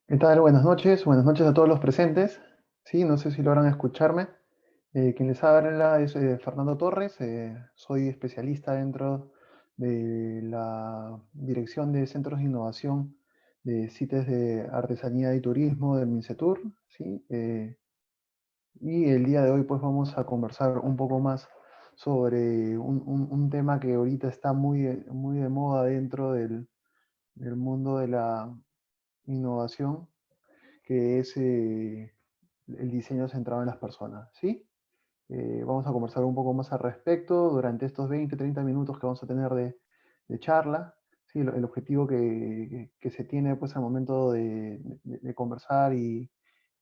¿Qué tal? Buenas noches a todos los presentes. Sí, no sé si logran escucharme. Quien les habla es Fernando Torres. Soy especialista dentro de la Dirección de Centros de Innovación de CITES de Artesanía y Turismo del MINCETUR. ¿Sí? Y el día de hoy pues vamos a conversar un poco más sobre un tema que ahorita está muy de moda dentro del mundo de la innovación, que es el diseño centrado en las personas, ¿sí? Vamos a conversar un poco más al respecto durante estos 20, 30 minutos que vamos a tener de charla. ¿Sí? El objetivo que se tiene pues, al momento de conversar y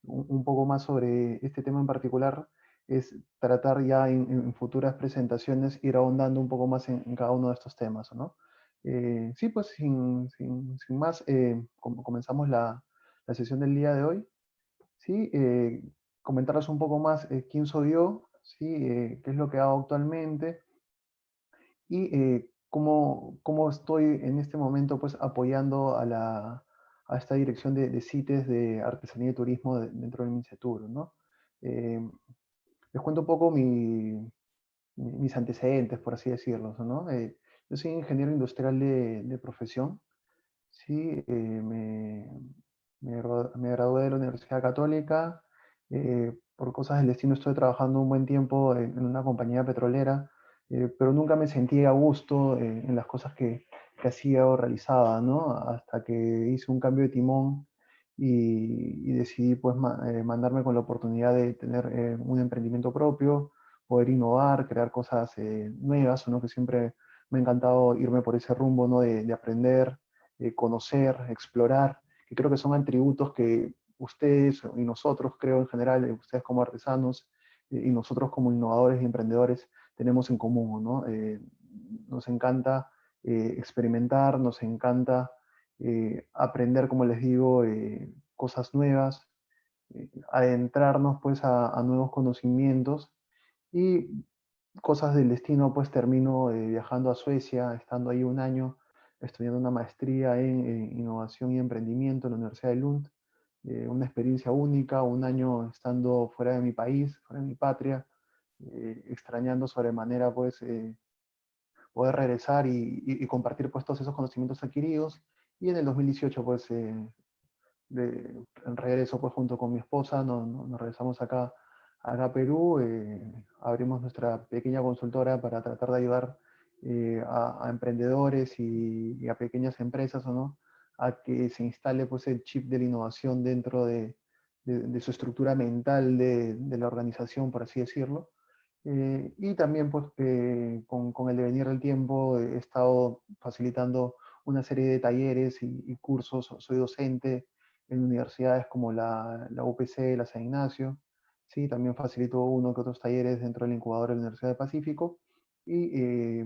un poco más sobre este tema en particular es tratar ya en futuras presentaciones ir ahondando un poco más en cada uno de estos temas, ¿no? Sí, pues sin más, comenzamos la sesión del día de hoy. ¿Sí? Comentarles un poco más quién soy yo, ¿sí? Qué es lo que hago actualmente y cómo estoy en este momento pues, apoyando a esta dirección de CITES de Artesanía y Turismo dentro del MINCETUR, ¿no? Eh, Les cuento un poco mis antecedentes, por así decirlo, ¿no? Yo soy ingeniero industrial de profesión, ¿sí? Me gradué de la Universidad Católica. Por cosas del destino estuve trabajando un buen tiempo en una compañía petrolera, pero nunca me sentí a gusto en las cosas que hacía o realizaba, ¿no? Hasta que hice un cambio de timón y decidí pues mandarme con la oportunidad de tener un emprendimiento propio, poder innovar, crear cosas nuevas, ¿no? Que siempre me ha encantado irme por ese rumbo, ¿no? De aprender, conocer, explorar, que creo que son atributos que ustedes y nosotros, creo en general, ustedes como artesanos y nosotros como innovadores y emprendedores tenemos en común, ¿no? Nos encanta experimentar, nos encanta aprender, como les digo, cosas nuevas, adentrarnos pues a nuevos conocimientos y cosas del destino, pues termino viajando a Suecia, estando ahí un año, estudiando una maestría en innovación y emprendimiento en la Universidad de Lund. Una experiencia única, un año estando fuera de mi país, fuera de mi patria, extrañando sobremanera pues poder regresar y compartir pues todos esos conocimientos adquiridos. Y en el 2018 pues regreso pues junto con mi esposa, nos regresamos acá a Perú, abrimos nuestra pequeña consultora para tratar de ayudar a emprendedores y a pequeñas empresas, ¿o no? A que se instale pues el chip de la innovación dentro de su estructura mental de la organización, por así decirlo. Y también pues con el devenir del tiempo he estado facilitando una serie de talleres y cursos, soy docente en universidades como la UPC, la San Ignacio, ¿sí? También facilito uno que otros talleres dentro del incubador de la Universidad del Pacífico y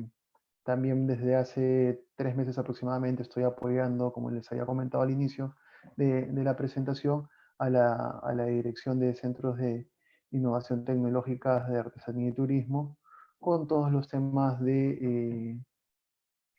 también desde hace 3 meses aproximadamente estoy apoyando, como les había comentado al inicio de la presentación, a la Dirección de Centros de Innovación Tecnológica de Artesanía y Turismo con todos los temas de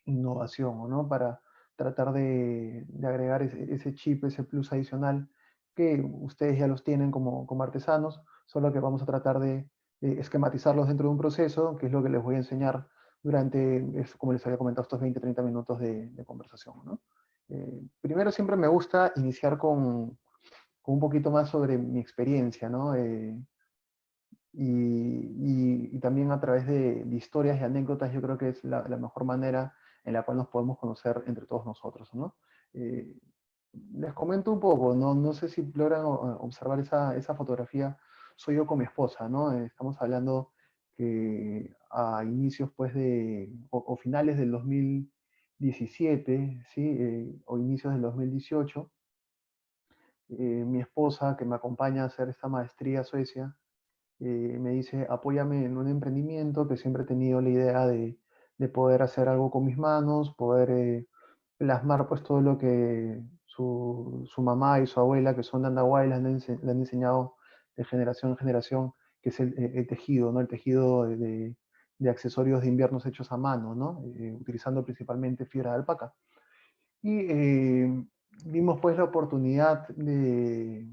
innovación, ¿no? Para tratar de agregar ese chip, ese plus adicional que ustedes ya los tienen como artesanos, solo que vamos a tratar de esquematizarlos dentro de un proceso, que es lo que les voy a enseñar durante, como les había comentado, estos 20, 30 minutos de conversación, ¿no? Primero siempre me gusta iniciar con un poquito más sobre mi experiencia, ¿no? Y también a través de historias y anécdotas, yo creo que es la mejor manera en la cual nos podemos conocer entre todos nosotros, ¿no? Eh, Les comento un poco, no sé si logran observar esa fotografía, soy yo con mi esposa, ¿no? Estamos hablando que a inicios, pues, o finales del 2017, ¿sí? O inicios del 2018, mi esposa, que me acompaña a hacer esta maestría a Suecia, me dice, apóyame en un emprendimiento que siempre he tenido la idea de poder hacer algo con mis manos, poder plasmar pues todo lo que su mamá y su abuela, que son de Andahuay, le han enseñado de generación en generación, que es el tejido, ¿no? El tejido de accesorios de inviernos hechos a mano, ¿no? Utilizando principalmente fibra de alpaca. Y vimos pues la oportunidad de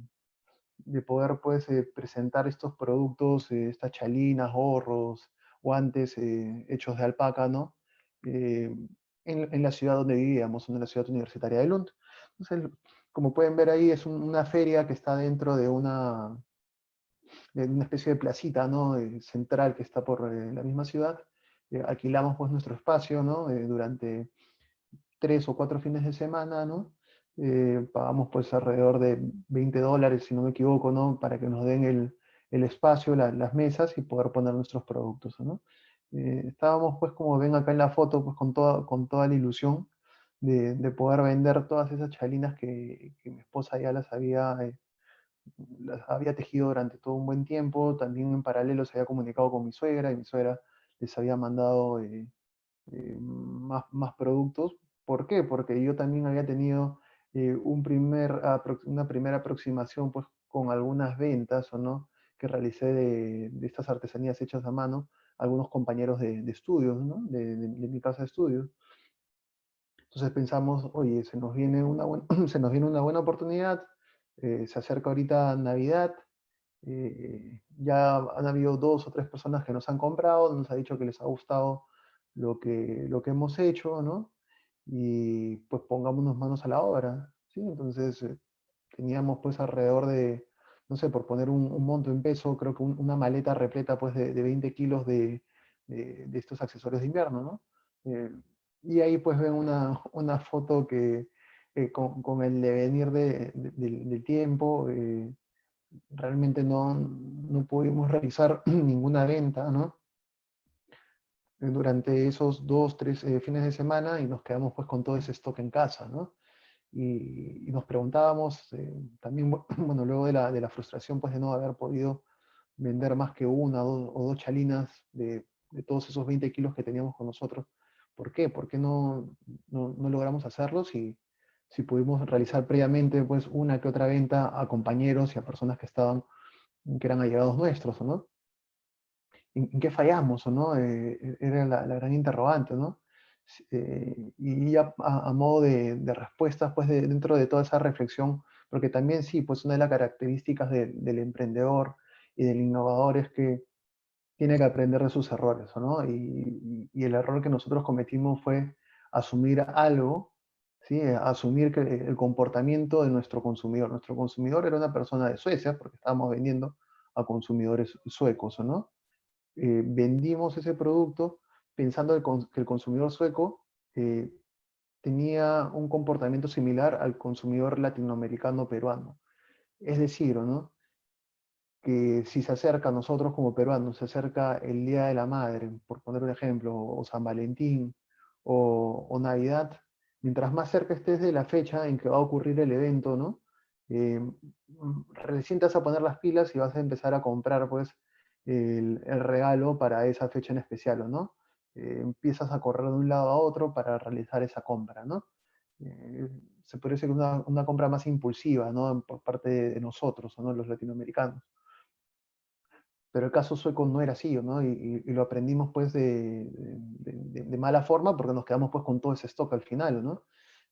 poder pues presentar estos productos, estas chalinas, gorros, guantes hechos de alpaca, ¿no? Eh, en la ciudad donde vivíamos, en la ciudad universitaria de Lund. Entonces, como pueden ver ahí, es una feria que está dentro de una especie de placita, ¿no? Central que está por la misma ciudad. Alquilamos pues nuestro espacio, ¿no? Durante 3 o 4 fines de semana, ¿no? Pagamos pues alrededor de $20, si no me equivoco, ¿no? Para que nos den el espacio, las mesas y poder poner nuestros productos, ¿no? Estábamos pues como ven acá en la foto, pues con toda la ilusión de poder vender todas esas chalinas que mi esposa ya las había tejido durante todo un buen tiempo. También en paralelo se había comunicado con mi suegra y mi suegra les había mandado más productos. ¿Por qué? Porque yo también había tenido una primera aproximación pues, con algunas ventas o no que realicé de estas artesanías hechas a mano, algunos compañeros de estudios, ¿no? De mi casa de estudios. Entonces pensamos, oye, se nos viene una buena oportunidad, se acerca ahorita Navidad, ya han habido 2 o 3 personas que nos han comprado, nos ha dicho que les ha gustado lo que hemos hecho, ¿no? Y pues pongámonos manos a la obra, ¿sí? Entonces teníamos pues alrededor de, no sé, por poner un monto en peso, creo que una maleta repleta pues de 20 kilos de estos accesorios de invierno, ¿no? Y ahí pues ven una foto que con el devenir del tiempo, realmente no pudimos realizar ninguna venta, ¿no? Durante esos 2, 3 fines de semana y nos quedamos pues con todo ese stock en casa, ¿no? Y nos preguntábamos también, bueno, luego de la frustración pues de no haber podido vender más que una o dos chalinas de todos esos 20 kilos que teníamos con nosotros. ¿Por qué? ¿Por qué no logramos hacerlo si pudimos realizar previamente pues una que otra venta a compañeros y a personas que eran allegados nuestros, ¿no? En qué fallamos, ¿o no? Era la gran interrogante, ¿no? Y ya a modo de respuestas, pues dentro de toda esa reflexión, porque también sí, pues una de las características del emprendedor y del innovador es que tiene que aprender de sus errores, ¿no? Y el error que nosotros cometimos fue asumir algo, ¿sí? Asumir que el comportamiento de nuestro consumidor. Nuestro consumidor era una persona de Suecia, porque estábamos vendiendo a consumidores suecos, ¿no? Vendimos ese producto pensando que el consumidor sueco eh, tenía un comportamiento similar al consumidor latinoamericano peruano. Es decir, ¿no? Que si se acerca a nosotros como peruanos, se acerca el Día de la Madre, por poner un ejemplo, o San Valentín, o Navidad, mientras más cerca estés de la fecha en que va a ocurrir el evento, ¿no? Recién te vas a poner las pilas y vas a empezar a comprar, pues, el regalo para esa fecha en especial, ¿no? Empiezas a correr de un lado a otro para realizar esa compra, ¿no? Eh, Se puede decir una compra más impulsiva, ¿no? Por parte de nosotros, ¿no? Los latinoamericanos. Pero el caso sueco no era así, ¿no? Y lo aprendimos pues de mala forma porque nos quedamos pues con todo ese stock al final, ¿no?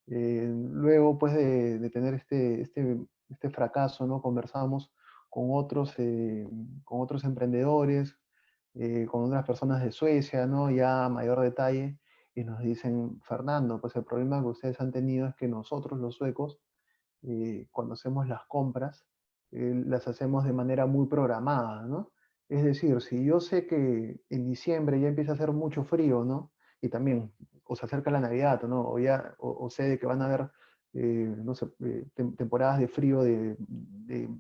Luego pues de tener este fracaso, ¿no? Conversamos con otros emprendedores, con otras personas de Suecia, ¿no? Ya a mayor detalle, y nos dicen, Fernando, pues el problema que ustedes han tenido es que nosotros los suecos cuando hacemos las compras, las hacemos de manera muy programada, ¿no? Es decir, si yo sé que en diciembre ya empieza a hacer mucho frío, ¿no? Y también, o se acerca la Navidad, ¿no? O sé de que van a haber, no sé, temporadas de frío de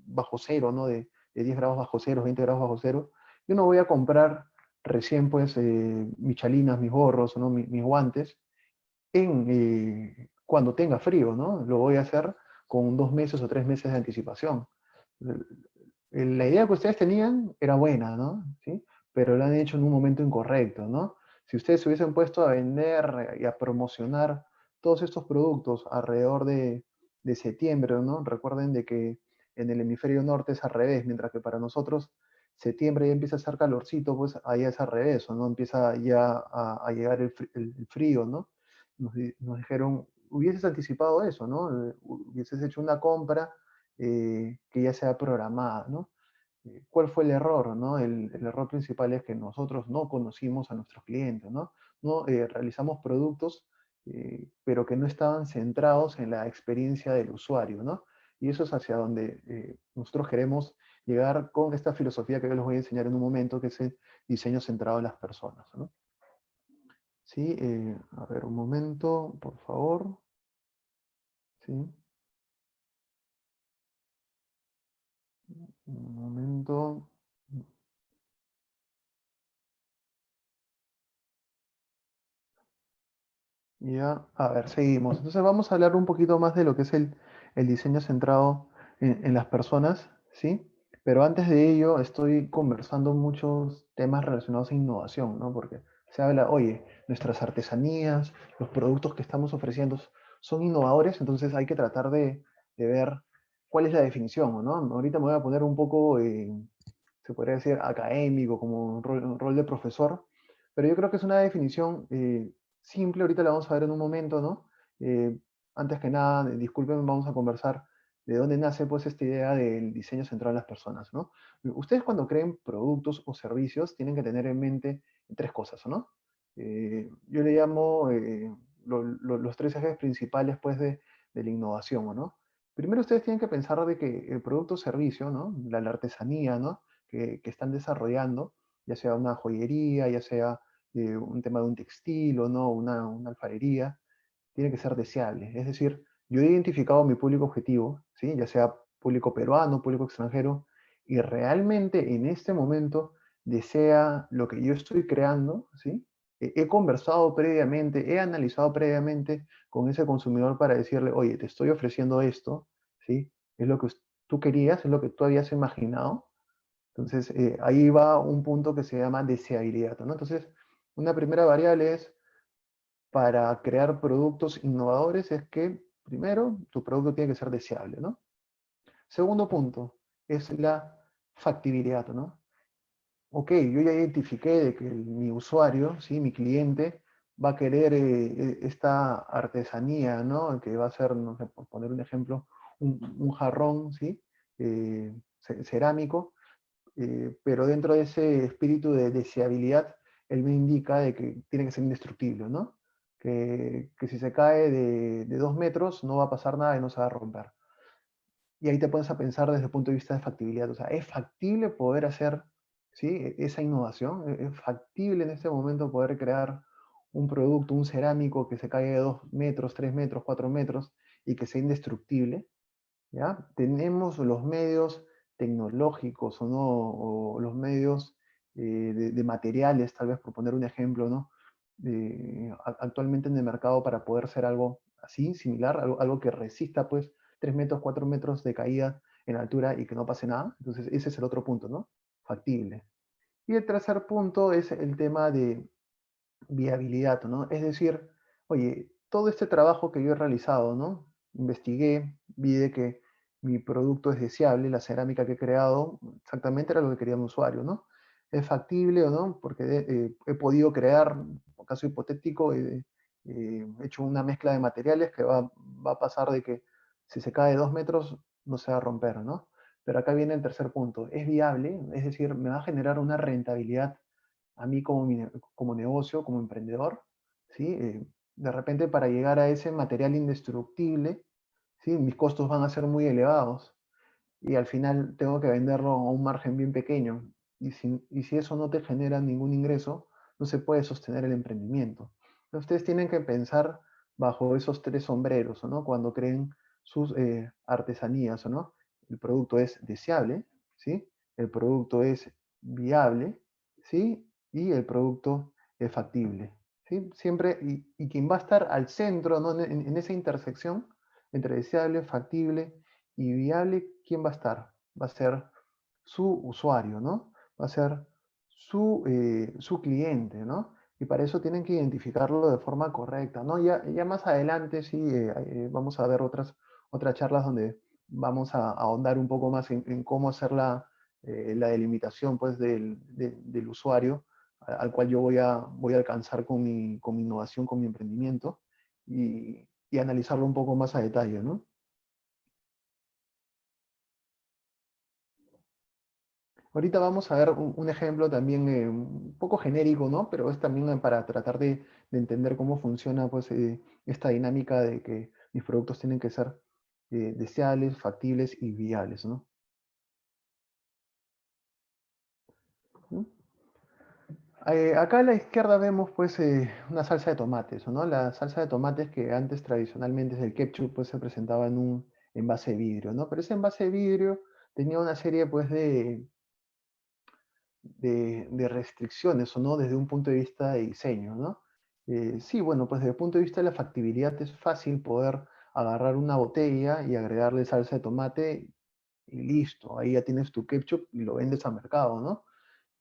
bajo cero, ¿no? De 10 grados bajo cero, 20 grados bajo cero. Yo no voy a comprar recién, pues, mis chalinas, mis gorros, ¿no? Mis guantes, cuando tenga frío, ¿no? Lo voy a hacer con 2 meses o 3 meses de anticipación. La idea que ustedes tenían era buena, ¿no? ¿Sí? Pero lo han hecho en un momento incorrecto, ¿no? Si ustedes se hubiesen puesto a vender y a promocionar todos estos productos alrededor de septiembre, ¿no? Recuerden de que en el hemisferio norte es al revés, mientras que para nosotros septiembre ya empieza a hacer calorcito, pues allá es al revés, ¿no? Empieza ya a llegar el frío, ¿no? Nos dijeron, hubieses anticipado eso, ¿no? Hubieses hecho una compra que ya sea programada, ¿no? ¿Cuál fue el error, no? El error principal es que nosotros no conocimos a nuestros clientes, ¿no? No realizamos productos, pero que no estaban centrados en la experiencia del usuario, ¿no? Y eso es hacia donde nosotros queremos llegar con esta filosofía que yo les voy a enseñar en un momento, que es el diseño centrado en las personas, ¿no? Sí, a ver, un momento, por favor. Sí, un momento. Ya, a ver, seguimos. Entonces vamos a hablar un poquito más de lo que es el diseño centrado en las personas, ¿sí? Pero antes de ello estoy conversando muchos temas relacionados a innovación, ¿no? Porque se habla, oye, nuestras artesanías, los productos que estamos ofreciendo son innovadores, entonces hay que tratar de ver cuál es la definición, ¿no? Ahorita me voy a poner un poco, se podría decir, académico, como un rol de profesor, pero yo creo que es una definición simple, ahorita la vamos a ver en un momento, ¿no? Eh, Antes que nada, disculpen, vamos a conversar de dónde nace pues esta idea del diseño centrado en las personas, ¿no? Ustedes cuando creen productos o servicios tienen que tener en mente tres cosas, ¿no? Yo le llamo los tres ejes principales pues de la innovación, ¿no? Primero ustedes tienen que pensar de que el producto o servicio, ¿no? La artesanía, ¿no? Que están desarrollando, ya sea una joyería, ya sea un tema de un textil o no, una alfarería, tiene que ser deseable. Es decir, yo he identificado mi público objetivo, ¿sí? Ya sea público peruano, público extranjero, y realmente en este momento desea lo que yo estoy creando, ¿sí? He conversado previamente, he analizado previamente con ese consumidor para decirle, oye, te estoy ofreciendo esto, ¿sí? Es lo que tú querías, es lo que tú habías imaginado. Entonces, ahí va un punto que se llama deseabilidad, ¿no? Entonces, una primera variable es para crear productos innovadores es que, primero, tu producto tiene que ser deseable, ¿no? Segundo punto es la factibilidad, ¿no? Ok, yo ya identifiqué de que mi usuario, ¿sí? Mi cliente, va a querer esta artesanía, ¿no? Que va a ser, no sé, por poner un ejemplo, un jarrón, ¿sí? Cerámico, pero dentro de ese espíritu de deseabilidad, él me indica de que tiene que ser indestructible, ¿no? Que si se cae de 2 metros no va a pasar nada y no se va a romper. Y ahí te pones a pensar desde el punto de vista de factibilidad, o sea, ¿es factible poder hacer, ¿sí? Esa innovación? ¿Es factible en este momento poder crear un producto, un cerámico que se caiga de 2 metros, 3 metros, 4 metros y que sea indestructible? ¿Ya? Tenemos los medios tecnológicos o no, o los medios de materiales, tal vez por poner un ejemplo, ¿no? Actualmente en el mercado para poder ser algo así, similar, algo que resista pues 3 metros, 4 metros de caída en altura y que no pase nada. Entonces ese es el otro punto, ¿no? Factible. Y el tercer punto es el tema de viabilidad, ¿no? Es decir, oye, todo este trabajo que yo he realizado, ¿no? Investigué, vi de que mi producto es deseable, la cerámica que he creado, exactamente era lo que quería mi usuario, ¿no? ¿Es factible o no? Porque he podido crear, un caso hipotético, he hecho una mezcla de materiales que va a pasar de que si se cae de 2 metros no se va a romper, ¿no? Pero acá viene el tercer punto, ¿es viable? Es decir, me va a generar una rentabilidad a mí como negocio, como emprendedor, ¿sí? De repente para llegar a ese material indestructible, ¿sí? Mis costos van a ser muy elevados y al final tengo que venderlo a un margen bien pequeño. Y si eso no te genera ningún ingreso, no se puede sostener el emprendimiento. Entonces, ustedes tienen que pensar bajo esos tres sombreros, ¿no? Cuando creen sus artesanías, ¿no? El producto es deseable, ¿sí? El producto es viable, ¿sí? Y el producto es factible, ¿sí? Siempre, y quien va a estar al centro, ¿no? En esa intersección entre deseable, factible y viable, ¿quién va a estar? Va a ser su usuario, ¿no? Va a ser su cliente, ¿no? Y para eso tienen que identificarlo de forma correcta, ¿no? Ya más adelante sí vamos a ver otras charlas donde vamos a ahondar un poco más en cómo hacer la delimitación pues, del usuario al cual yo voy a alcanzar con mi innovación, con mi emprendimiento. y analizarlo un poco más a detalle, ¿no? Ahorita vamos a ver un ejemplo también un poco genérico, ¿no? Pero es también para tratar de entender cómo funciona pues, esta dinámica de que mis productos tienen que ser deseables, factibles y viables, ¿no? ¿Mm? Acá a la izquierda vemos pues una salsa de tomates, ¿no? La salsa de tomates que antes tradicionalmente es el ketchup pues se presentaba en un envase de vidrio, ¿no? Pero ese envase de vidrio tenía una serie pues de restricciones, ¿o no? Desde un punto de vista de diseño, ¿no? Sí, bueno, pues desde el punto de vista de la factibilidad es fácil poder agarrar una botella y agregarle salsa de tomate y listo, ahí ya tienes tu ketchup y lo vendes al mercado, ¿no?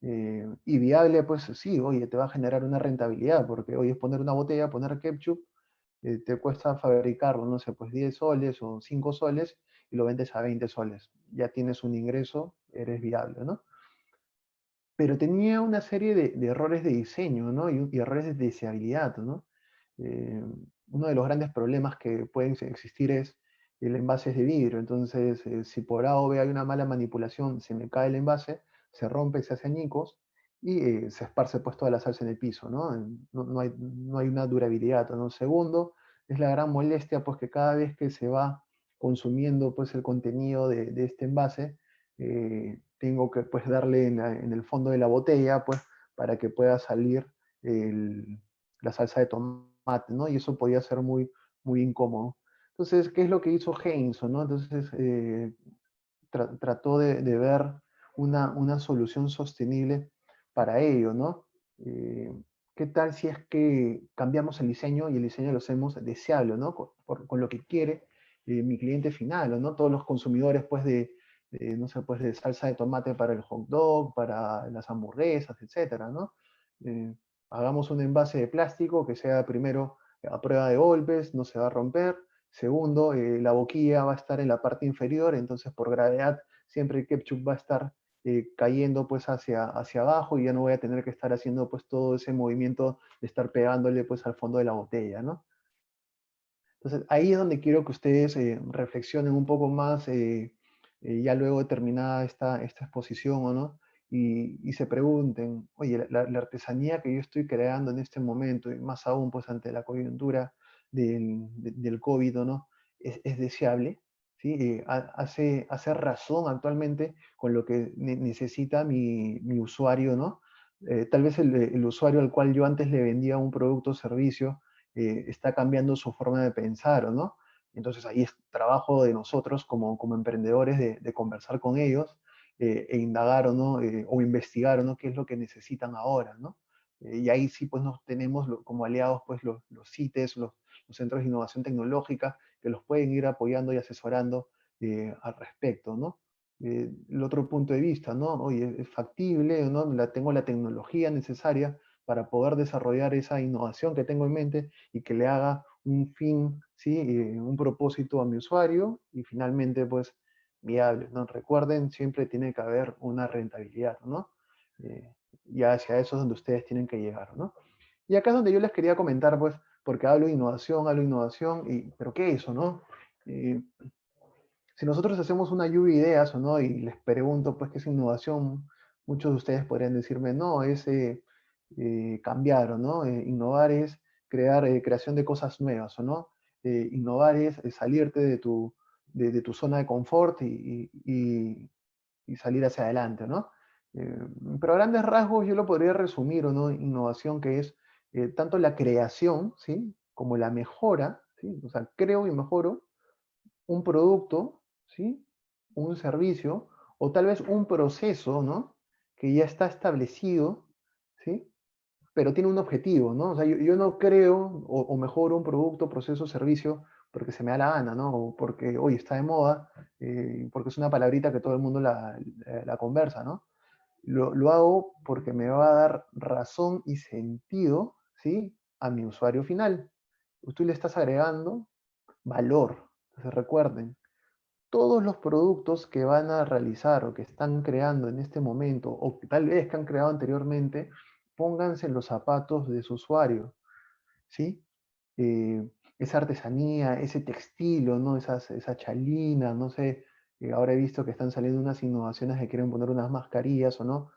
Y viable, pues sí, oye, te va a generar una rentabilidad, porque oye, es poner una botella, poner ketchup, te cuesta fabricarlo, no sé, pues 10 soles o 5 soles y lo vendes a 20 soles. Ya tienes un ingreso, eres viable, ¿no? Pero tenía una serie de errores de diseño, ¿no? Y errores de deseabilidad, ¿no? Eh, Uno de los grandes problemas que pueden existir es el envase es de vidrio, entonces si por A o B hay una mala manipulación, se me cae el envase, se rompe, se hace añicos y se esparce pues toda la salsa en el piso, ¿no? No hay una durabilidad, ¿no? Segundo, es la gran molestia pues que cada vez que se va consumiendo pues el contenido de este envase, tengo que pues darle en el fondo de la botella pues para que pueda salir el, la salsa de tomate, ¿no? Y eso podía ser muy, muy incómodo. Entonces, ¿qué es lo que hizo Heinz, ¿no? Entonces, trató de ver una solución sostenible para ello, ¿no? Eh, ¿Qué tal si es que cambiamos el diseño y el diseño lo hacemos deseable, ¿no? Con lo que quiere mi cliente final, ¿no? Todos los consumidores, pues, no sé, pues, de salsa de tomate para el hot dog, para las hamburguesas, etcétera, ¿no? Eh, Hagamos un envase de plástico que sea primero a prueba de golpes, no se va a romper. Segundo, la boquilla va a estar en la parte inferior, entonces por gravedad siempre el ketchup va a estar cayendo pues hacia abajo y ya no voy a tener que estar haciendo pues todo ese movimiento de estar pegándole pues al fondo de la botella, ¿no? Entonces ahí es donde quiero que ustedes reflexionen un poco más, ya luego de terminada esta exposición, ¿o no? Y se pregunten, oye, la artesanía que yo estoy creando en este momento, y más aún pues ante la coyuntura del COVID, ¿o no? Es deseable, ¿sí? Hace razón actualmente con lo que necesita mi usuario, ¿no? Tal vez el usuario al cual yo antes le vendía un producto o servicio, está cambiando su forma de pensar, ¿o no? Entonces ahí es trabajo de nosotros como emprendedores de conversar con ellos e indagar o no, o investigar o no qué es lo que necesitan ahora, ¿no? Y ahí sí pues nos tenemos como aliados pues los CITES, los centros de innovación tecnológica que los pueden ir apoyando y asesorando al respecto, ¿no? El otro punto de vista, ¿no? Oye, es factible, ¿no? Tengo la tecnología necesaria para poder desarrollar esa innovación que tengo en mente y que le haga un fin, ¿sí? Un propósito a mi usuario y finalmente, pues, viable, ¿no? Recuerden, siempre tiene que haber una rentabilidad, ¿no? Eh, y hacia eso es donde ustedes tienen que llegar, ¿no? Y acá es donde yo les quería comentar, pues, porque hablo de innovación, pero ¿qué es eso, no? Eh, si nosotros hacemos una lluvia de ideas, ¿o no? Y les pregunto, pues, ¿qué es innovación? Muchos de ustedes podrían decirme, no, es cambiar, ¿o no? Innovar es creación de cosas nuevas, ¿o no? Innovar es salirte de tu zona de confort y salir hacia adelante, ¿no? Eh, pero a grandes rasgos yo lo podría resumir, ¿o no? Innovación que es tanto la creación, ¿sí? Como la mejora, ¿sí? O sea, creo y mejoro un producto, ¿sí? Un servicio, o tal vez un proceso, ¿no? Que ya está establecido, ¿sí? Pero tiene un objetivo, ¿no? O sea, yo no creo o mejoro un producto, proceso, servicio porque se me da la gana, ¿no? O porque hoy está de moda, porque es una palabrita que todo el mundo la conversa, ¿no? Lo hago porque me va a dar razón y sentido, ¿sí? A mi usuario final. Tú le estás agregando valor. Entonces recuerden, todos los productos que van a realizar o que están creando en este momento, o que tal vez que han creado anteriormente, pónganse en los zapatos de su usuario, ¿sí? Eh, esa artesanía, ese textilo, ¿no? Esa chalina, no sé, ahora he visto que están saliendo unas innovaciones que quieren poner unas mascarillas o no,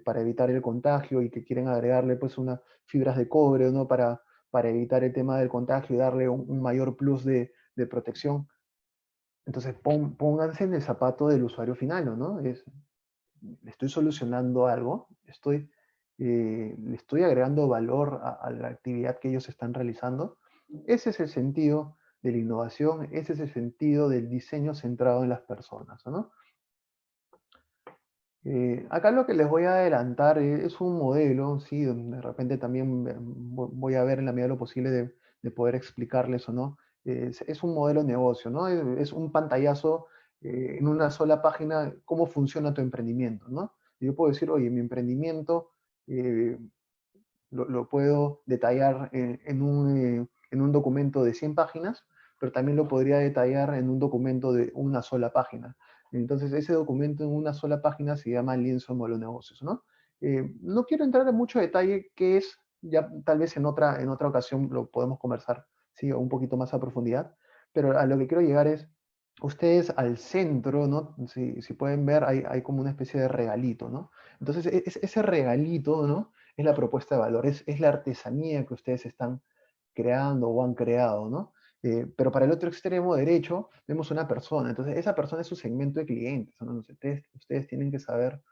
para evitar el contagio y que quieren agregarle pues unas fibras de cobre, ¿no? Para evitar el tema del contagio y darle un mayor plus de protección. Entonces pónganse en el zapato del usuario final, ¿no? Le estoy solucionando algo, le estoy agregando valor a la actividad que ellos están realizando. Ese es el sentido de la innovación, ese es el sentido del diseño centrado en las personas, ¿no? Acá lo que les voy a adelantar es un modelo, ¿sí? Donde de repente también voy a ver en la medida de lo posible de poder explicarles o no. Es un modelo de negocio, ¿no? Es un pantallazo en una sola página cómo funciona tu emprendimiento, ¿no? Y yo puedo decir, oye, mi emprendimiento eh, lo puedo detallar en un documento de 100 páginas, pero también lo podría detallar en un documento de una sola página. Entonces, ese documento en una sola página se llama lienzo de modelo de negocios, ¿no? No quiero entrar en mucho detalle qué es, ya tal vez en otra ocasión lo podemos conversar, ¿sí? Un poquito más a profundidad, pero a lo que quiero llegar es, ustedes al centro, ¿no? Si pueden ver, hay como una especie de regalito, ¿no? Entonces, ese regalito, ¿no? Es la propuesta de valor, es la artesanía que ustedes están creando o han creado, ¿no? Pero para el otro extremo derecho vemos una persona, entonces esa persona es su segmento de clientes, ¿no? Entonces, ustedes tienen que saber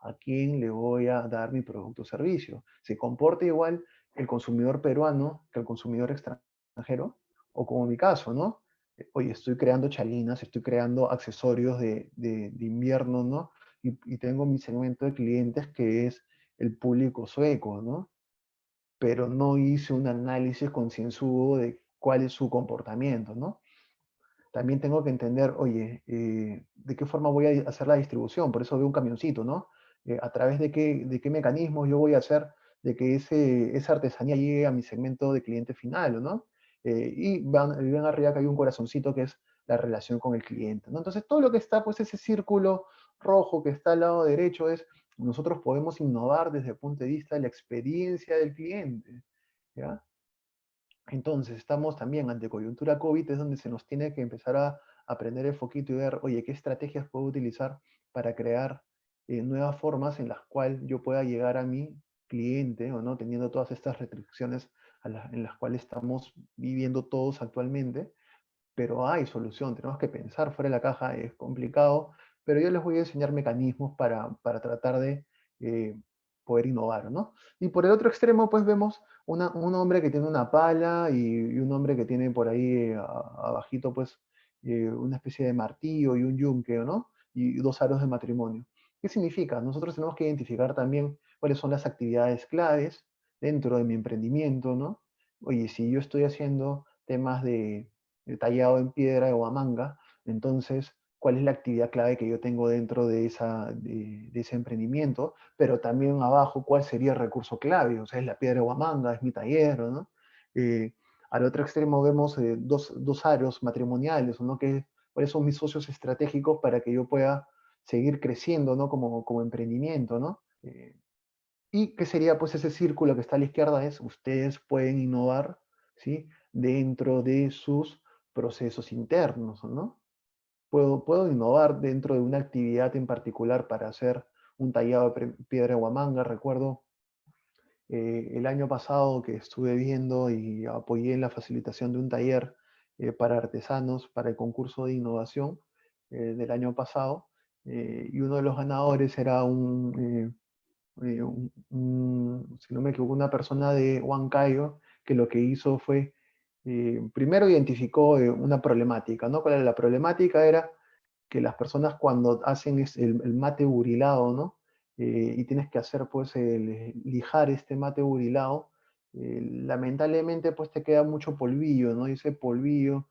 a quién le voy a dar mi producto o servicio. ¿Se comporta igual el consumidor peruano que el consumidor extranjero? O como en mi caso, ¿no? Oye, estoy creando chalinas, estoy creando accesorios de invierno, ¿no? Y tengo mi segmento de clientes que es el público sueco, ¿no? Pero no hice un análisis concienzudo de cuál es su comportamiento, ¿no? También tengo que entender, oye, ¿de qué forma voy a hacer la distribución? Por eso veo un camioncito, ¿no? A través de qué mecanismos yo voy a hacer de que esa artesanía llegue a mi segmento de cliente final, ¿no? Y ven arriba que hay un corazoncito que es la relación con el cliente, ¿no? Entonces, todo lo que está, pues ese círculo rojo que está al lado derecho es, nosotros podemos innovar desde el punto de vista de la experiencia del cliente, ¿ya? Entonces, estamos también ante coyuntura COVID, es donde se nos tiene que empezar a prender el foquito y ver, oye, qué estrategias puedo utilizar para crear nuevas formas en las cuales yo pueda llegar a mi cliente, o no, teniendo todas estas restricciones en las cuales estamos viviendo todos actualmente, pero hay solución, tenemos que pensar fuera de la caja, es complicado, pero yo les voy a enseñar mecanismos para tratar de eh, poder innovar, ¿no? Y por el otro extremo, pues vemos un hombre que tiene una pala y un hombre que tiene por ahí abajito, pues, una especie de martillo y un yunque, ¿no? Y dos aros de matrimonio. ¿Qué significa? Nosotros tenemos que identificar también cuáles son las actividades claves dentro de mi emprendimiento, ¿no? Oye, si yo estoy haciendo temas tallado en piedra o a manga, entonces, ¿cuál es la actividad clave que yo tengo dentro de ese emprendimiento? Pero también abajo, ¿cuál sería el recurso clave? O sea, es la piedra o a manga, es mi taller, ¿no? Eh, Al otro extremo vemos dos aros matrimoniales, ¿no? ¿Cuáles son mis socios estratégicos para que yo pueda seguir creciendo, ¿no? Como emprendimiento, ¿no? Y qué sería pues ese círculo que está a la izquierda es ustedes pueden innovar, ¿sí? Dentro de sus procesos internos, ¿no? Puedo innovar dentro de una actividad en particular para hacer un tallado de piedra de Huamanga. Recuerdo el año pasado que estuve viendo y apoyé en la facilitación de un taller para artesanos para el concurso de innovación del año pasado. Y uno de los ganadores era si no me equivoco, una persona de Huancayo que lo que hizo fue, primero identificó una problemática, ¿no? ¿Cuál era la problemática? Era que las personas cuando hacen el mate burilado, ¿no? Y tienes que hacer, pues, lijar este mate burilado, lamentablemente, pues, te queda mucho polvillo, ¿no? Y ese polvillo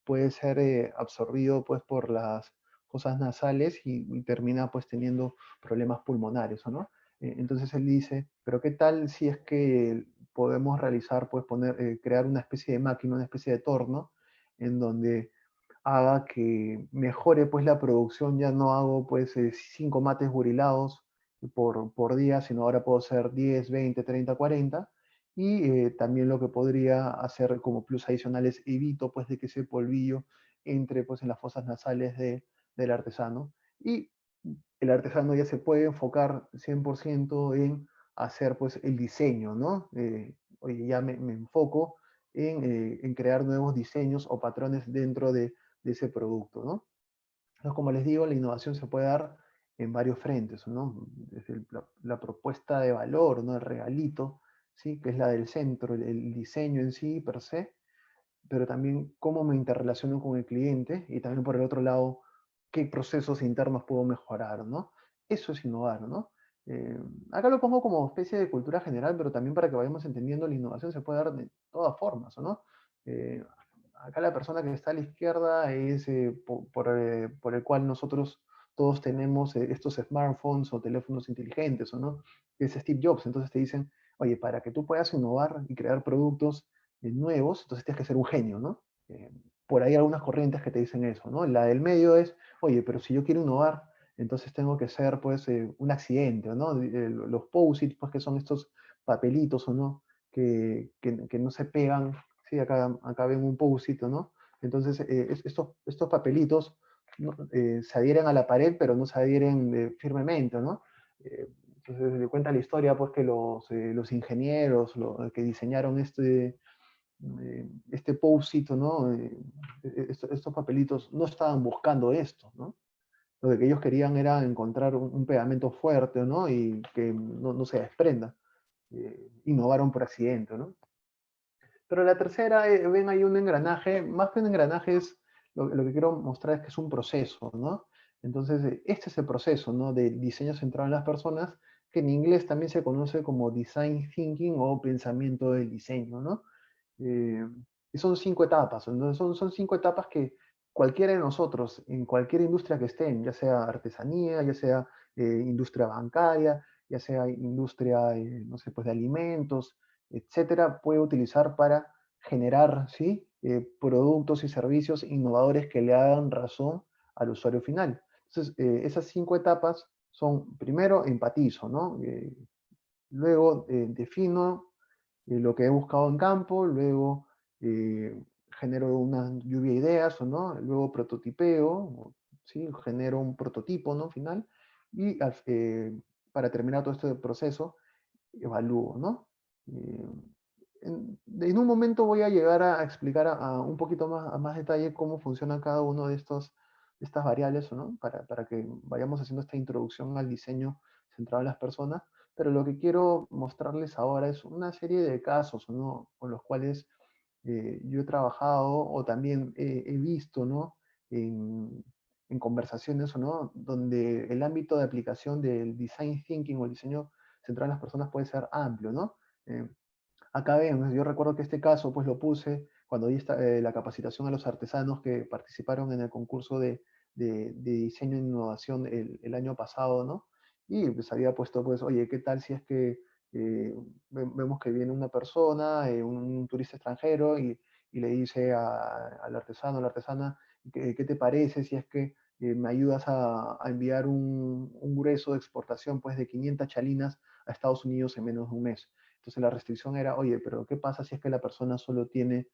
puede ser absorbido, pues, por las fosas nasales y termina, pues, teniendo problemas pulmonares, ¿no? Entonces él dice, pero ¿qué tal si es que podemos realizar, pues, crear una especie de máquina, una especie de torno, en donde haga que mejore pues la producción, ya no hago pues 5 mates burilados por día, sino ahora puedo hacer 10, 20, 30, 40, Y también lo que podría hacer como plus adicional es evito pues de que ese polvillo entre pues en las fosas nasales del artesano. Y el artesano ya se puede enfocar 100% en hacer pues el diseño, ¿no? Oye, ya me enfoco en crear nuevos diseños o patrones dentro de ese producto, ¿no? Entonces, como les digo, la innovación se puede dar en varios frentes, ¿no? Desde la propuesta de valor, ¿no? El regalito, ¿sí? Que es la del centro, el diseño en sí, per se, pero también cómo me interrelaciono con el cliente y también por el otro lado, qué procesos internos puedo mejorar, ¿no? Eso es innovar, ¿no? Eh, Acá lo pongo como especie de cultura general, pero también para que vayamos entendiendo la innovación se puede dar de todas formas, ¿no? Eh, Acá la persona que está a la izquierda es por el cual nosotros todos tenemos estos smartphones o teléfonos inteligentes, ¿o no? Es Steve Jobs, entonces te dicen, oye, para que tú puedas innovar y crear productos nuevos, entonces tienes que ser un genio, ¿no? Por ahí hay algunas corrientes que te dicen eso, ¿no? La del medio es, oye, pero si yo quiero innovar, entonces tengo que ser, pues, un accidente, ¿no? Los POSIT, pues, que son estos papelitos, ¿o no? Que no se pegan, ¿sí? Acá ven un POSIT, ¿no? Entonces, estos papelitos ¿no? Se adhieren a la pared, pero no se adhieren firmemente, ¿no? Entonces, le cuenta la historia, pues, que los ingenieros que diseñaron este post-it, ¿no? Estos papelitos no estaban buscando esto, ¿no? Lo que ellos querían era encontrar un pegamento fuerte, ¿no? Y que no se desprenda. Innovaron por accidente, ¿no? Pero la tercera, ven ahí un engranaje, más que un engranaje es, lo que quiero mostrar es que es un proceso, ¿no? Entonces, este es el proceso, ¿no? De diseño centrado en las personas, que en inglés también se conoce como design thinking o pensamiento del diseño, ¿no? Eh, y son 5 etapas. Entonces son 5 etapas que cualquiera de nosotros, en cualquier industria que estén, ya sea artesanía, ya sea industria bancaria, ya sea industria, no sé, pues de alimentos, etcétera, puede utilizar para generar, ¿sí? Productos y servicios innovadores que le hagan razón al usuario final. Entonces, esas 5 etapas son, primero, empatizo, ¿no? Luego, defino lo que he buscado en campo, luego genero una lluvia de ideas, ¿o no? Luego prototipeo, ¿sí? Genero un prototipo, ¿no? Final, y para terminar todo este proceso, evalúo, ¿no? Eh, en un momento voy a llegar a explicar a un poquito más, a más detalle cómo funciona cada uno de estas variables, ¿no? Para que vayamos haciendo esta introducción al diseño centrado en las personas, pero lo que quiero mostrarles ahora es una serie de casos, ¿no? Con los cuales yo he trabajado o también he visto, ¿no? En, en conversaciones, ¿o no? Donde el ámbito de aplicación del design thinking o el diseño centrado en las personas puede ser amplio, ¿no? Eh, Acá vemos, yo recuerdo que este caso pues lo puse cuando di la capacitación a los artesanos que participaron en el concurso de diseño e innovación el año pasado, ¿no? Y pues había puesto pues, oye, ¿qué tal si es que vemos que viene una persona, un turista extranjero, y le dice al artesano, a la artesana, ¿qué te parece si es que me ayudas a enviar un grueso de exportación pues de 500 chalinas a Estados Unidos en menos de un mes? Entonces la restricción era, oye, pero ¿qué pasa si es que la persona solo tiene,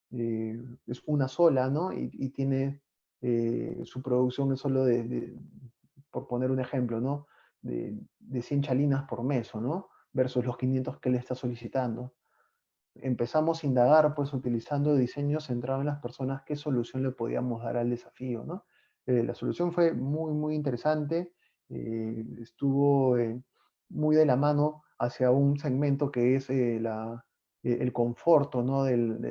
es una sola, ¿no? Y tiene, su producción es solo por poner un ejemplo, ¿no? De 100 chalinas por mes, ¿o no? Versus los 500 que le está solicitando. Empezamos a indagar, pues utilizando diseños centrados en las personas, qué solución le podíamos dar al desafío, ¿no? La solución fue muy, muy interesante, estuvo muy de la mano hacia un segmento que es el conforto, ¿no? Del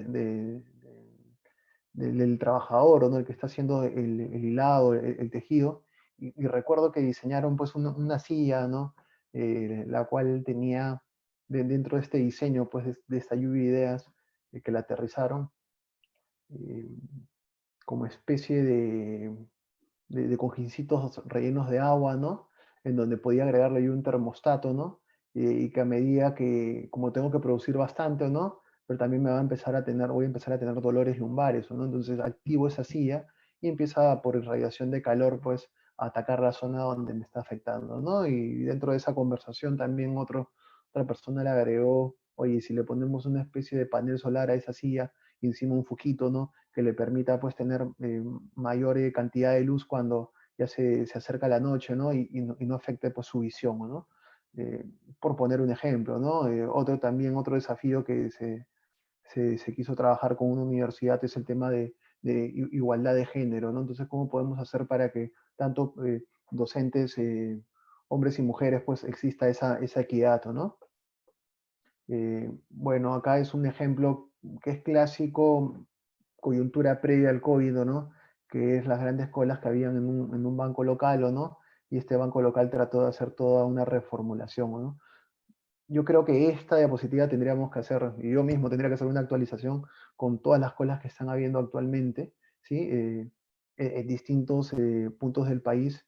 trabajador, ¿no? El que está haciendo el hilado, el tejido. Y recuerdo que diseñaron pues una silla, ¿no? La cual tenía dentro de este diseño, pues de esta lluvia de ideas que la aterrizaron, eh, como especie de cojincitos rellenos de agua, ¿no? En donde podía agregarle yo un termostato, ¿no? Y que a medida que, como tengo que producir bastante, ¿no? Pero también voy a empezar a tener dolores lumbares, ¿no? Entonces activo esa silla y empieza por irradiación de calor, pues, a atacar la zona donde me está afectando, ¿no? Y dentro de esa conversación también otra persona le agregó oye, si le ponemos una especie de panel solar a esa silla y encima un foquito, ¿no? Que le permita pues tener mayor cantidad de luz cuando ya se acerca la noche, ¿no? Y no afecte pues su visión, ¿no? Eh, por poner un ejemplo, ¿no? Otro desafío que se quiso trabajar con una universidad es el tema de igualdad de género, ¿no? Entonces, ¿cómo podemos hacer para que tanto docentes, hombres y mujeres, pues exista esa equidad, ¿no? Bueno, acá es un ejemplo que es clásico, coyuntura previa al COVID, ¿no? Que es las grandes colas que habían en un banco local, ¿o no? Y este banco local trató de hacer toda una reformulación, ¿no? Yo creo que esta diapositiva tendríamos que hacer, y yo mismo tendría que hacer una actualización con todas las colas que están habiendo actualmente, ¿sí? En distintos puntos del país,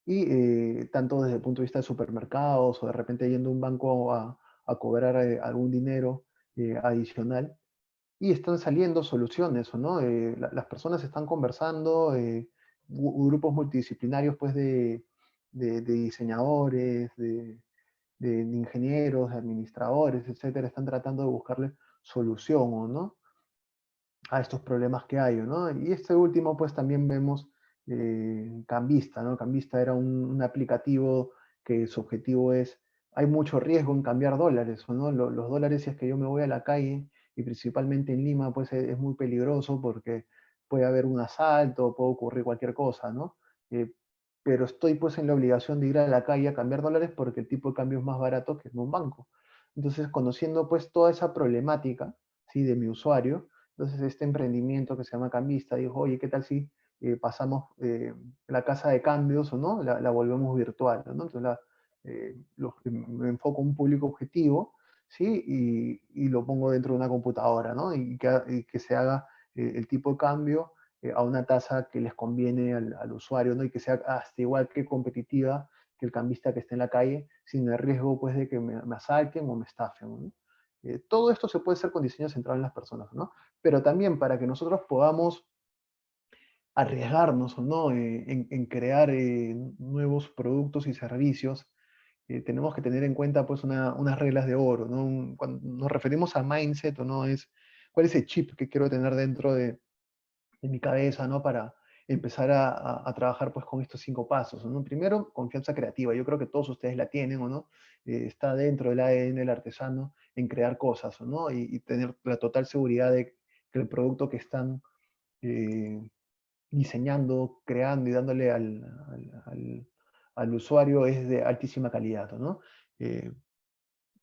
y tanto desde el punto de vista de supermercados o de repente yendo a un banco a cobrar algún dinero adicional, y están saliendo soluciones, ¿no? Las personas están conversando, grupos multidisciplinarios pues de diseñadores, de ingenieros, de administradores, etcétera, están tratando de buscarle solución, ¿o no? A estos problemas que hay, ¿no? Y este último, pues también vemos Cambista, ¿no? Cambista era un aplicativo que su objetivo es, hay mucho riesgo en cambiar dólares, ¿no? Los dólares, si es que yo me voy a la calle, y principalmente en Lima, pues es muy peligroso porque puede haber un asalto, puede ocurrir cualquier cosa, ¿no? Eh, pero estoy pues en la obligación de ir a la calle a cambiar dólares porque el tipo de cambio es más barato que en un banco. Entonces, conociendo pues toda esa problemática, ¿sí? De mi usuario, entonces este emprendimiento que se llama Cambista dijo, oye, ¿qué tal si pasamos la casa de cambios o no? La volvemos virtual, ¿no? Entonces me enfoco en un público objetivo, ¿sí? Y lo pongo dentro de una computadora, ¿no? Y que se haga el tipo de cambio a una tasa que les conviene al usuario, ¿no? Y que sea hasta igual que competitiva que el cambista que esté en la calle, sin el riesgo pues de que me asalten o me estafen, ¿no? Todo esto se puede hacer con diseño centrado en las personas, ¿no? Pero también para que nosotros podamos arriesgarnos o no en crear nuevos productos y servicios, tenemos que tener en cuenta pues unas reglas de oro, ¿no? Cuando nos referimos a mindset o no es cuál es el chip que quiero tener dentro de mi cabeza, ¿no? Para empezar a trabajar pues con estos 5 pasos, ¿no? Primero, confianza creativa. Yo creo que todos ustedes la tienen, ¿o no? Está dentro del ADN del artesano en crear cosas, ¿o no? Y tener la total seguridad de que el producto que están eh, diseñando, creando y dándole al usuario es de altísima calidad, ¿no? Eh,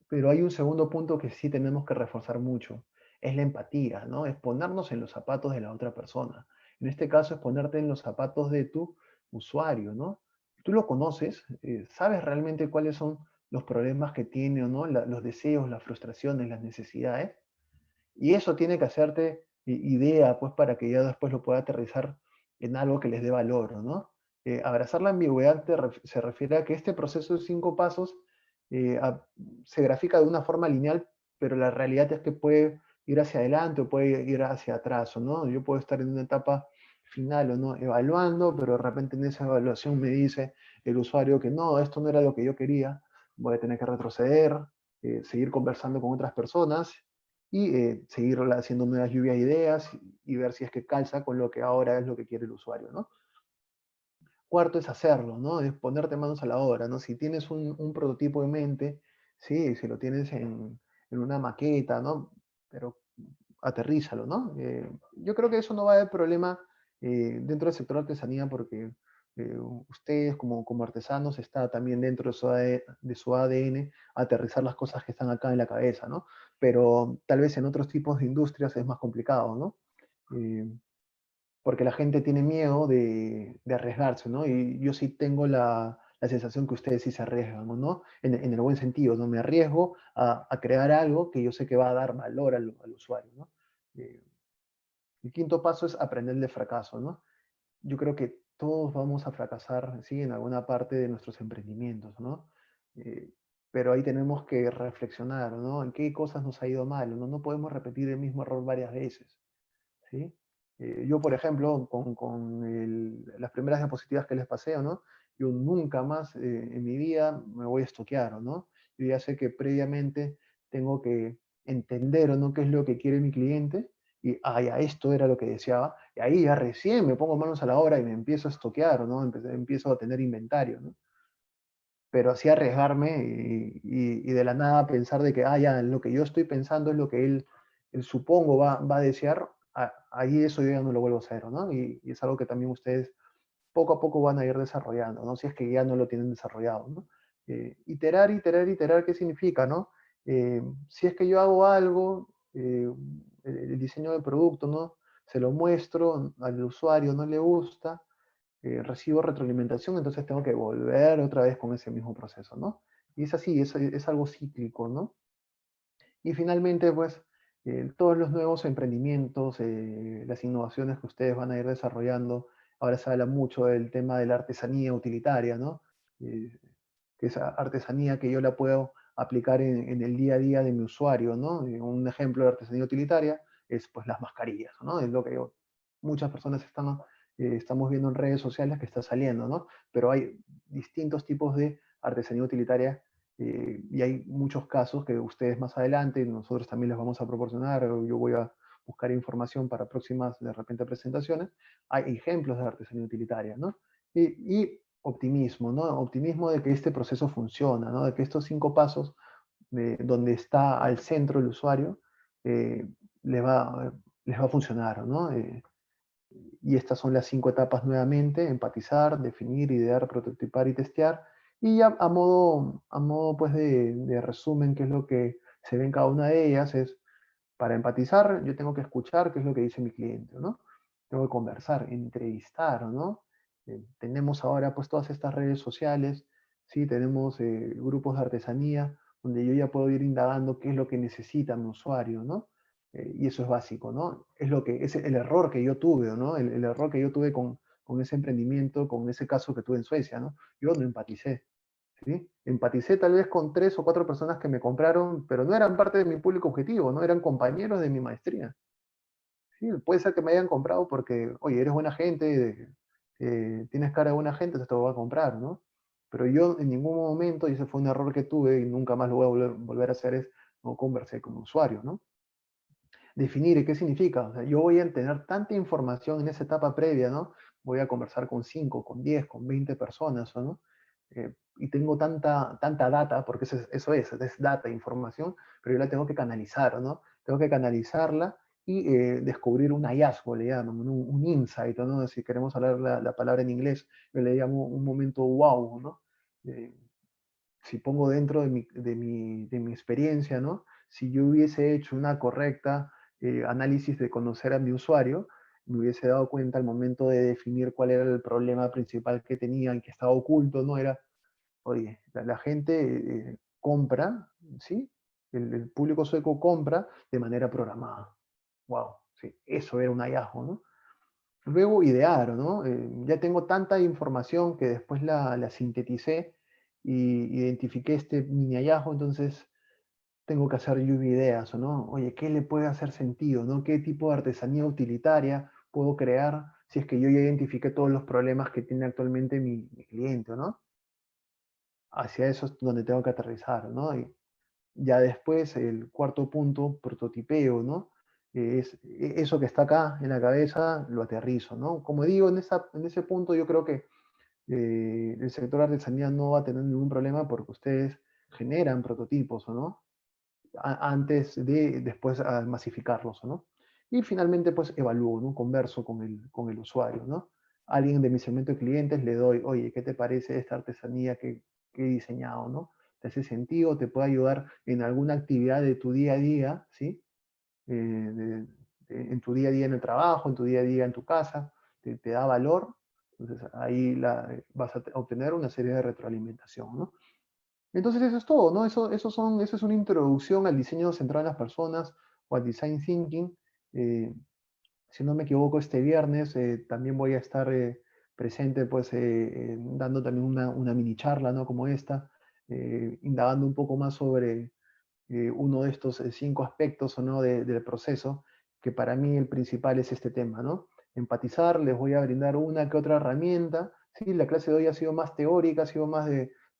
pero hay un segundo punto que sí tenemos que reforzar mucho, es la empatía, ¿no? Es ponernos en los zapatos de la otra persona. En este caso es ponerte en los zapatos de tu usuario, ¿no? Tú lo conoces, sabes realmente cuáles son los problemas que tiene o no, los deseos, las frustraciones, las necesidades, y eso tiene que hacerte idea, pues, para que ya después lo pueda aterrizar en algo que les dé valor, ¿no? Abrazar la ambigüedad se refiere a que este proceso de 5 pasos eh, a- se grafica de una forma lineal, pero la realidad es que puede ir hacia adelante o puede ir hacia atrás, ¿o no? Yo puedo estar en una etapa final o no, evaluando, pero de repente en esa evaluación me dice el usuario que no, esto no era lo que yo quería, voy a tener que retroceder, seguir conversando con otras personas y seguir haciendo nuevas lluvias de ideas y ver si es que calza con lo que ahora es lo que quiere el usuario, ¿no? Cuarto es hacerlo, ¿no? Es ponerte manos a la obra, ¿no? Si tienes un prototipo en mente, sí, si lo tienes en una maqueta, ¿no? Pero aterrízalo, ¿no? Yo creo que eso no va a haber problema dentro del sector artesanía porque ustedes como artesanos está también dentro de su ADN aterrizar las cosas que están acá en la cabeza, ¿no? Pero tal vez en otros tipos de industrias es más complicado, ¿no? Eh, porque la gente tiene miedo de arriesgarse, ¿no? Y yo sí tengo la sensación que ustedes sí se arriesgan, ¿no? En el buen sentido, ¿no? Me arriesgo a crear algo que yo sé que va a dar valor al usuario, ¿no? Eh, el quinto paso es aprender de fracaso, ¿no? Yo creo que todos vamos a fracasar, sí, en alguna parte de nuestros emprendimientos, ¿no? Eh, pero ahí tenemos que reflexionar, ¿no? En qué cosas nos ha ido mal, ¿no? No podemos repetir el mismo error varias veces. ¿Sí? Yo, por ejemplo, con las primeras diapositivas que les pasé, ¿no? Yo nunca más en mi vida me voy a estoquear, ¿no? Yo ya sé que previamente tengo que entender o no qué es lo que quiere mi cliente, y ya esto era lo que deseaba, y ahí ya recién me pongo manos a la obra y me empiezo a estoquear, ¿no? Empiezo a tener inventario, ¿no? Pero así arriesgarme y de la nada pensar de que, ya, lo que yo estoy pensando es lo que él supongo va a desear, ahí eso yo ya no lo vuelvo a hacer, ¿no? Y es algo que también ustedes poco a poco van a ir desarrollando, ¿no? Si es que ya no lo tienen desarrollado, ¿no? Iterar, iterar, iterar, ¿qué significa, no? Si es que yo hago algo, el diseño del producto, ¿no? Se lo muestro, al usuario no le gusta, recibo retroalimentación, entonces tengo que volver otra vez con ese mismo proceso, ¿no? Y es así, es algo cíclico, ¿no? Y finalmente, pues, todos los nuevos emprendimientos, las innovaciones que ustedes van a ir desarrollando, ahora se habla mucho del tema de la artesanía utilitaria, ¿no? Eh, que esa artesanía que yo la puedo aplicar en el día a día de mi usuario, ¿no? Un ejemplo de artesanía utilitaria es pues las mascarillas, ¿no? Es lo que muchas personas estamos viendo en redes sociales que está saliendo, ¿no? Pero hay distintos tipos de artesanía utilitaria y hay muchos casos que ustedes más adelante, nosotros también les vamos a proporcionar, o yo voy a buscar información para próximas, de repente, presentaciones, hay ejemplos de artesanía utilitaria, ¿no? Y optimismo, ¿no? Optimismo de que este proceso funciona, ¿no? De que estos 5 pasos, donde está al centro el usuario, eh, les, va, les va a funcionar, ¿no? Y estas son las 5 etapas nuevamente: empatizar, definir, idear, prototipar y testear. Y ya a modo pues de resumen, qué es lo que se ve en cada una de ellas, es para empatizar, yo tengo que escuchar qué es lo que dice mi cliente, ¿no? Tengo que conversar, entrevistar, ¿no? Tenemos ahora pues todas estas redes sociales, ¿sí? Tenemos grupos de artesanía, donde yo ya puedo ir indagando qué es lo que necesita mi usuario, ¿no? Y eso es básico, ¿no? Es el error que yo tuve, ¿no? El error que yo tuve con ese emprendimiento, con ese caso que tuve en Suecia, ¿no? Yo no empaticé, ¿sí? Empaticé tal vez con 3 o 4 personas que me compraron, pero no eran parte de mi público objetivo, no eran compañeros de mi maestría. Sí, puede ser que me hayan comprado porque, oye, eres buena gente, tienes cara de buena gente, entonces te lo voy a comprar, ¿no? Pero yo en ningún momento, y ese fue un error que tuve y nunca más lo voy a volver a hacer, es no conversé con usuarios, ¿no? Definir qué significa. O sea, yo voy a tener tanta información en esa etapa previa, ¿no? Voy a conversar con 5, con 10, con 20 personas, ¿no? Y tengo tanta data, porque eso es data, información, pero yo la tengo que canalizar, ¿no? Tengo que canalizarla y descubrir un hallazgo, le llaman, un insight, ¿no? Si queremos hablar la palabra en inglés, yo le llamo un momento wow, ¿no? Eh, si pongo dentro de mi experiencia, ¿no? Si yo hubiese hecho una correcta análisis de conocer a mi usuario, me hubiese dado cuenta al momento de definir cuál era el problema principal que tenía y que estaba oculto, ¿no? Era, oye, la gente compra, ¿sí? El público sueco compra de manera programada. Wow, sí, eso era un hallazgo, ¿no? Luego idear, ¿no? Ya tengo tanta información que después la sinteticé y identifiqué este mini hallazgo, entonces tengo que hacer lluvia de ideas, ¿no? Oye, ¿qué le puede hacer sentido, ¿no? ¿Qué tipo de artesanía utilitaria puedo crear si es que yo ya identifiqué todos los problemas que tiene actualmente mi cliente, ¿no? Hacia eso es donde tengo que aterrizar, ¿no? Y ya después, el cuarto punto, prototipeo, ¿no? Eso que está acá en la cabeza, lo aterrizo, ¿no? Como digo, en ese punto yo creo que el sector artesanía no va a tener ningún problema porque ustedes generan prototipos, ¿o no? Antes de después masificarlos, ¿o no? Y finalmente, pues evalúo, ¿no? Converso con el usuario, ¿no? A alguien de mi segmento de clientes le doy, oye, ¿qué te parece esta artesanía que he diseñado, ¿no? ¿Te hace sentido? ¿Te puede ayudar en alguna actividad de tu día a día, ¿sí? En tu día a día en el trabajo, en tu día a día en tu casa, te da valor, entonces ahí vas a obtener una serie de retroalimentación, ¿no? Entonces eso es todo, ¿no? Eso es una introducción al diseño centrado en las personas o al design thinking. Eh, si no me equivoco, este viernes también voy a estar presente, pues, dando también una mini charla, ¿no? Como esta, indagando un poco más sobre uno de estos 5 aspectos, ¿o no? Del proceso, que para mí el principal es este tema, ¿no? Empatizar, les voy a brindar una que otra herramienta. Sí, la clase de hoy ha sido más teórica, ha sido más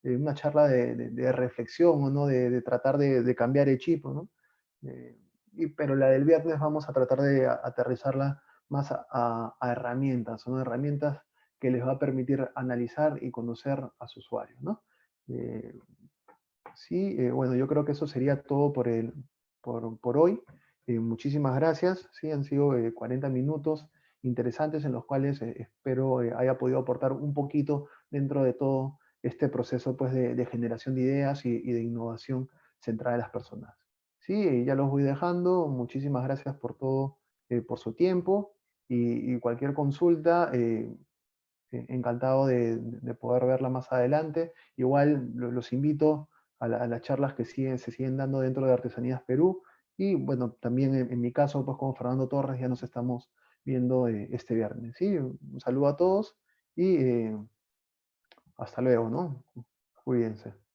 una charla de reflexión, ¿o no? De tratar de cambiar el chip, ¿no? Eh, pero la del viernes vamos a tratar de aterrizarla más a herramientas, ¿no? Herramientas que les va a permitir analizar y conocer a su usuario, ¿no? Eh, sí, bueno, yo creo que eso sería todo por hoy. Muchísimas gracias. Sí, han sido 40 minutos interesantes en los cuales espero haya podido aportar un poquito dentro de todo este proceso pues, de generación de ideas y de innovación centrada en las personas. Sí, ya los voy dejando. Muchísimas gracias por todo, por su tiempo y cualquier consulta. Encantado de poder verla más adelante. Igual los invito a las charlas que se siguen dando dentro de Artesanías Perú. Y bueno, también en mi caso, pues con Fernando Torres ya nos estamos viendo este viernes. ¿Sí? Un saludo a todos y hasta luego, ¿no? Cuídense.